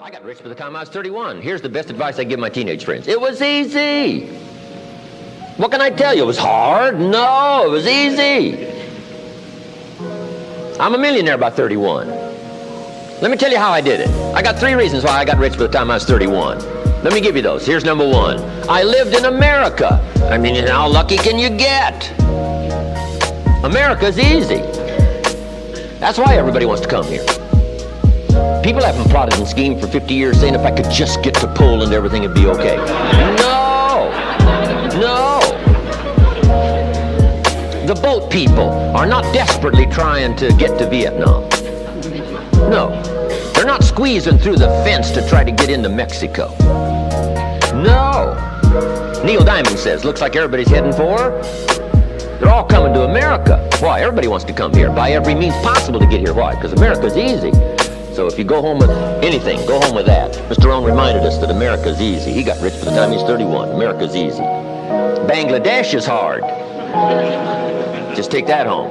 I got rich by the time I was 31. Here's the best advice I give my teenage friends. It was easy. What can I tell you? It was hard? No, it was easy. I'm a millionaire by 31. Let me tell you how I did it. I got 3 reasons why I got rich by the time I was 31. Let me give you those. Here's number 1. I lived in America. I mean, how lucky can you get? America's easy. That's why everybody wants to come here. People haven't plotted and schemed for 50 years saying if I could just get to Poland, everything would be okay. No! No! The boat people are not desperately trying to get to Vietnam. No. They're not squeezing through the fence to try to get into Mexico. No. Neil Diamond says, looks like everybody's heading for, they're all coming to America. Why? Everybody wants to come here by every means possible to get here. Why? Because America's easy. So if you go home with anything, go home with that. Mr. Rohn reminded us that America's easy. He got rich by the time he's 31. America's easy. Bangladesh is hard. Just take that home.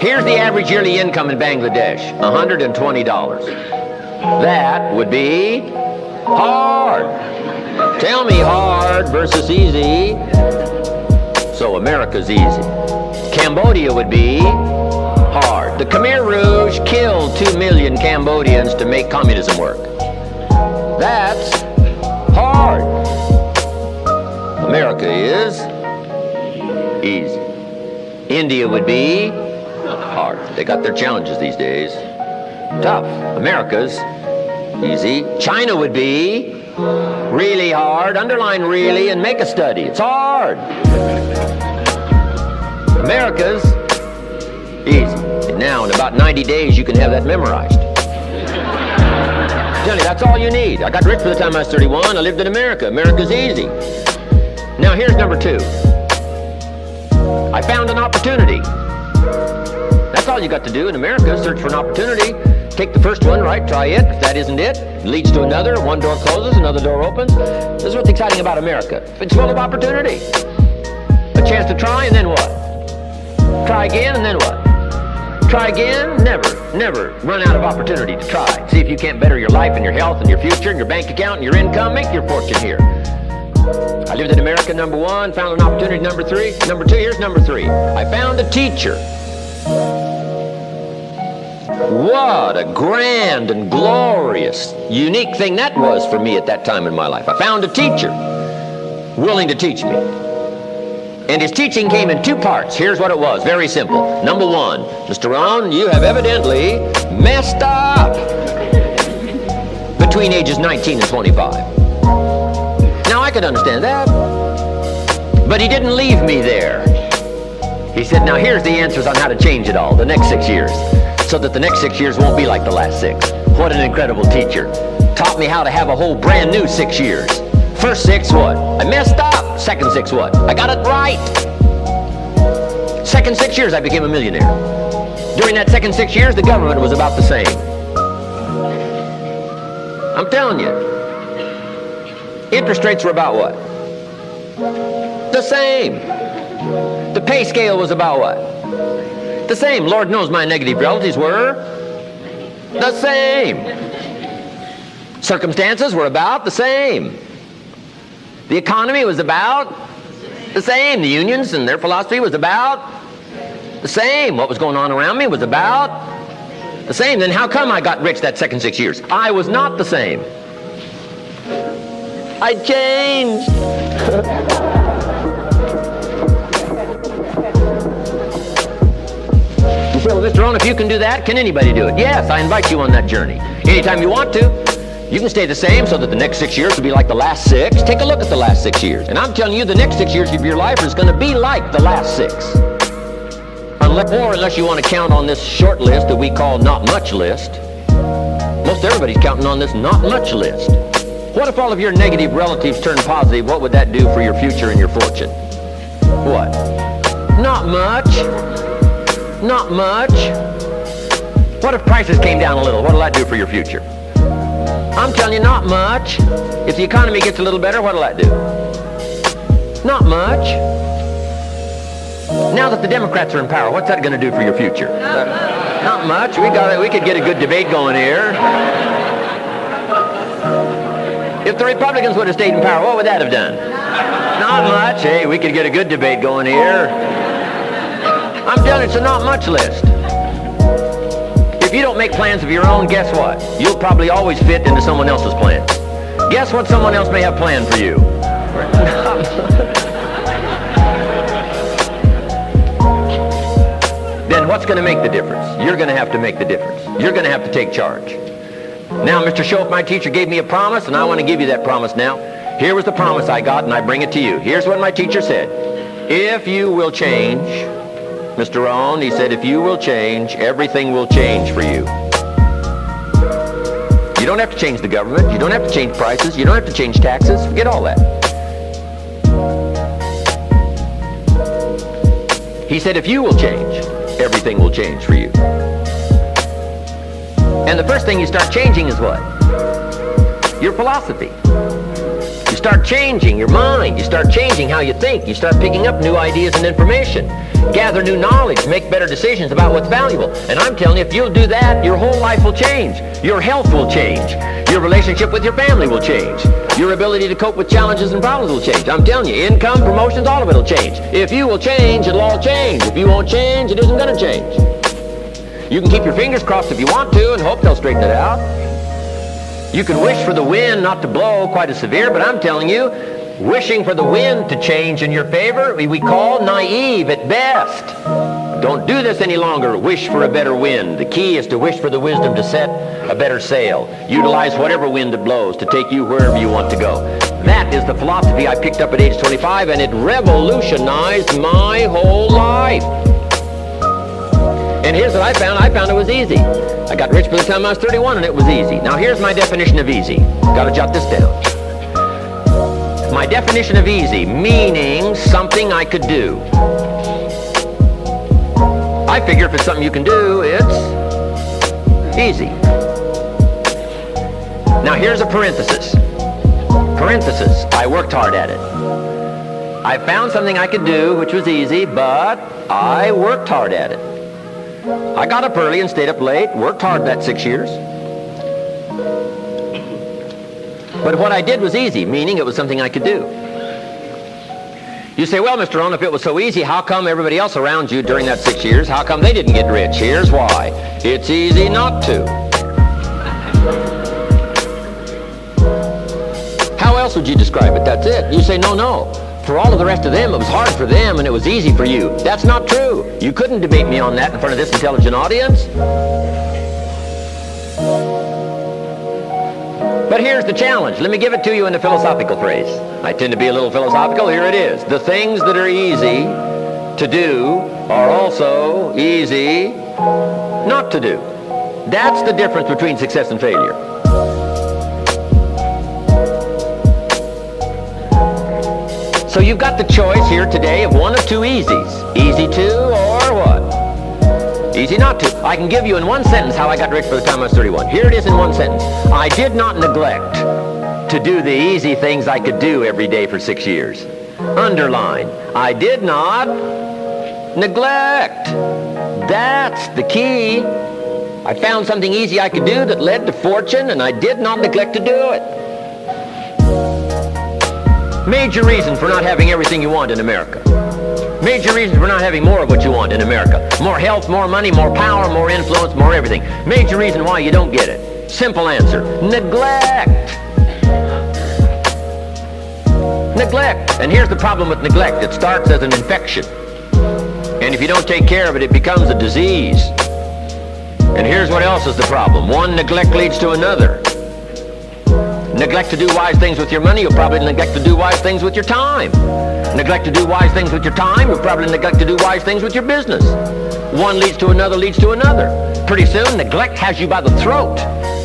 Here's the average yearly income in Bangladesh, $120. That would be hard. Tell me hard versus easy. So America's easy. Cambodia would be hard. The Khmer Rouge killed 2 million Cambodians to make communism work. That's hard. America is easy. India would be hard. They got their challenges these days. Tough. America's easy. China would be really hard. Underline really and make a study. It's hard. America's easy. And now in about 90 days you can have that memorized. Tell you, that's all you need. I got rich by the time I was 31. I lived in America. America's easy. Now here's number 2. I found an opportunity. That's all you got to do in America, search for an opportunity. Take the first one, right? Try it. If that isn't it, it leads to another. One door closes, another door opens. This is what's exciting about America. It's full of opportunity. A chance to try, and then what? Try again, and then what? Try again? Never run out of opportunity to try. See if you can't better your life and your health and your future and your bank account and your income. Make your fortune here. I lived in America, number 1. Found an opportunity, number 3. Number 2, here's number 3. I found a teacher. What a grand and glorious, unique thing that was for me at that time in my life. I found a teacher willing to teach me. And his teaching came in 2 parts. Here's what it was. Very simple. Number 1, Mr. Rohn, you have evidently messed up between ages 19 and 25. Now, I could understand that. But he didn't leave me there. He said, now here's the answers on how to change it all, the next 6 years, so that the next 6 years won't be like the last 6. What an incredible teacher. Taught me how to have a whole brand new 6 years. First 6, what? I messed up. Second 6, what? I got it right. Second 6 years, I became a millionaire. During that second 6 years, the government was about the same. I'm telling you. Interest rates were about what? The same. The pay scale was about what? The same. Lord knows my negative relatives were the same. Circumstances were about the same. The economy was about the same. The unions and their philosophy was about the same. What was going on around me was about the same. Then how come I got rich that second 6 years? I was not the same. I changed. You say, well, Mr. Rohn, if you can do that, can anybody do it? Yes, I invite you on that journey. Anytime you want to. You can stay the same so that the next 6 years will be like the last 6. Take a look at the last 6 years. And I'm telling you, the next 6 years of your life is going to be like the last 6. Unless you want to count on this short list that we call not much list. Most everybody's counting on this not much list. What if all of your negative relatives turn positive? What would that do for your future and your fortune? What? Not much. Not much. What if prices came down a little? What will that do for your future? I'm telling you, not much. If the economy gets a little better, what'll that do? Not much. Now that the Democrats are in power, what's that going to do for your future? Not much. We could get a good debate going here. If the Republicans would have stayed in power, what would that have done? Not much. Hey, we could get a good debate going here. I'm telling you, it's a not much list. If you don't make plans of your own, guess what? You'll probably always fit into someone else's plan. Guess what someone else may have planned for you? Then what's going to make the difference? You're going to have to make the difference. You're going to have to take charge. Now, Mr. Schoaf, my teacher, gave me a promise, and I want to give you that promise now. Here was the promise I got, and I bring it to you. Here's what my teacher said. If you will change, Mr. Rohn, he said, if you will change, everything will change for you. You don't have to change the government. You don't have to change prices. You don't have to change taxes. Forget all that. He said, if you will change, everything will change for you. And the first thing you start changing is what? Your philosophy. You start changing your mind. You start changing how you think. You start picking up new ideas and information. Gather new knowledge. Make better decisions about what's valuable. And I'm telling you, if you'll do that, your whole life will change. Your health will change. Your relationship with your family will change. Your ability to cope with challenges and problems will change. I'm telling you, income, promotions, all of it will change. If you will change, it'll all change. If you won't change, it isn't going to change. You can keep your fingers crossed if you want to and hope they'll straighten it out. You can wish for the wind not to blow quite as severe, but I'm telling you, wishing for the wind to change in your favor, we call naive at best. Don't do this any longer. Wish for a better wind. The key is to wish for the wisdom to set a better sail. Utilize whatever wind it blows to take you wherever you want to go. That is the philosophy I picked up at age 25, and it revolutionized my whole life. And here's what I found. I found it was easy. I got rich by the time I was 31, and it was easy. Now here's my definition of easy. Got to jot this down. My definition of easy, meaning something I could do. I figure if it's something you can do, it's easy. Now here's a parenthesis. Parenthesis, I worked hard at it. I found something I could do, which was easy, but I worked hard at it. I got up early and stayed up late, worked hard that 6 years. But what I did was easy, meaning it was something I could do. You say, well, Mr. Rohn, if it was so easy, how come everybody else around you during that 6 years, how come they didn't get rich? Here's why. It's easy not to. How else would you describe it? That's it. You say, no. For all of the rest of them, it was hard for them and it was easy for you. That's not true. You couldn't debate me on that in front of this intelligent audience. But here's the challenge. Let me give it to you in a philosophical phrase. I tend to be a little philosophical. Here it is. The things that are easy to do are also easy not to do. That's the difference between success and failure. So you've got the choice here today of one of two easies. Easy to or what? Easy not to. I can give you in one sentence how I got rich by the time I was 31. Here it is in one sentence. I did not neglect to do the easy things I could do every day for 6 years. Underline. I did not neglect. That's the key. I found something easy I could do that led to fortune, and I did not neglect to do it. Major reason for not having everything you want in America. Major reason for not having more of what you want in America. More health, more money, more power, more influence, more everything. Major reason why you don't get it. Simple answer. Neglect. Neglect. And here's the problem with neglect. It starts as an infection. And if you don't take care of it, it becomes a disease. And here's what else is the problem. One neglect leads to another. Neglect to do wise things with your money, you'll probably neglect to do wise things with your time. Neglect to do wise things with your time, you'll probably neglect to do wise things with your business. One leads to another, leads to another. Pretty soon, neglect has you by the throat,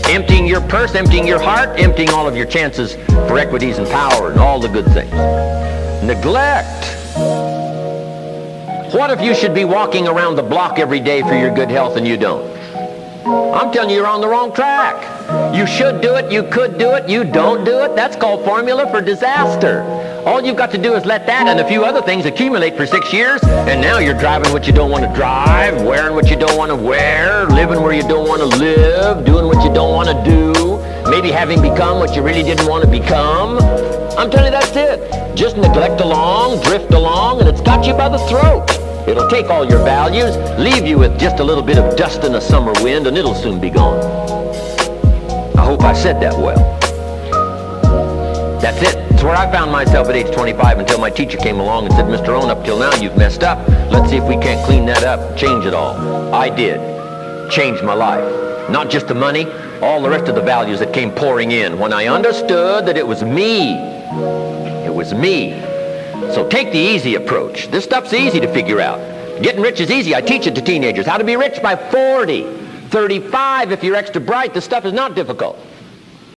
emptying your purse, emptying your heart, emptying all of your chances for equities and power and all the good things. Neglect. What if you should be walking around the block every day for your good health and you don't? I'm telling you, you're on the wrong track. You should do it, you could do it, you don't do it. That's called formula for disaster. All you've got to do is let that and a few other things accumulate for 6 years, and now you're driving what you don't want to drive, wearing what you don't want to wear, living where you don't want to live, doing what you don't want to do, maybe having become what you really didn't want to become. I'm telling you, that's it. Just neglect along, drift along, and it's got you by the throat. It'll take all your values, leave you with just a little bit of dust in a summer wind, and it'll soon be gone. I hope I said that well. That's it. It's where I found myself at age 25 until my teacher came along and said, Mr. Rohn, up till now you've messed up. Let's see if we can't clean that up, change it all. I did. Changed my life. Not just the money, all the rest of the values that came pouring in when I understood that it was me. It was me. So take the easy approach. This stuff's easy to figure out. Getting rich is easy. I teach it to teenagers. How to be rich by 40, 35 if you're extra bright. This stuff is not difficult.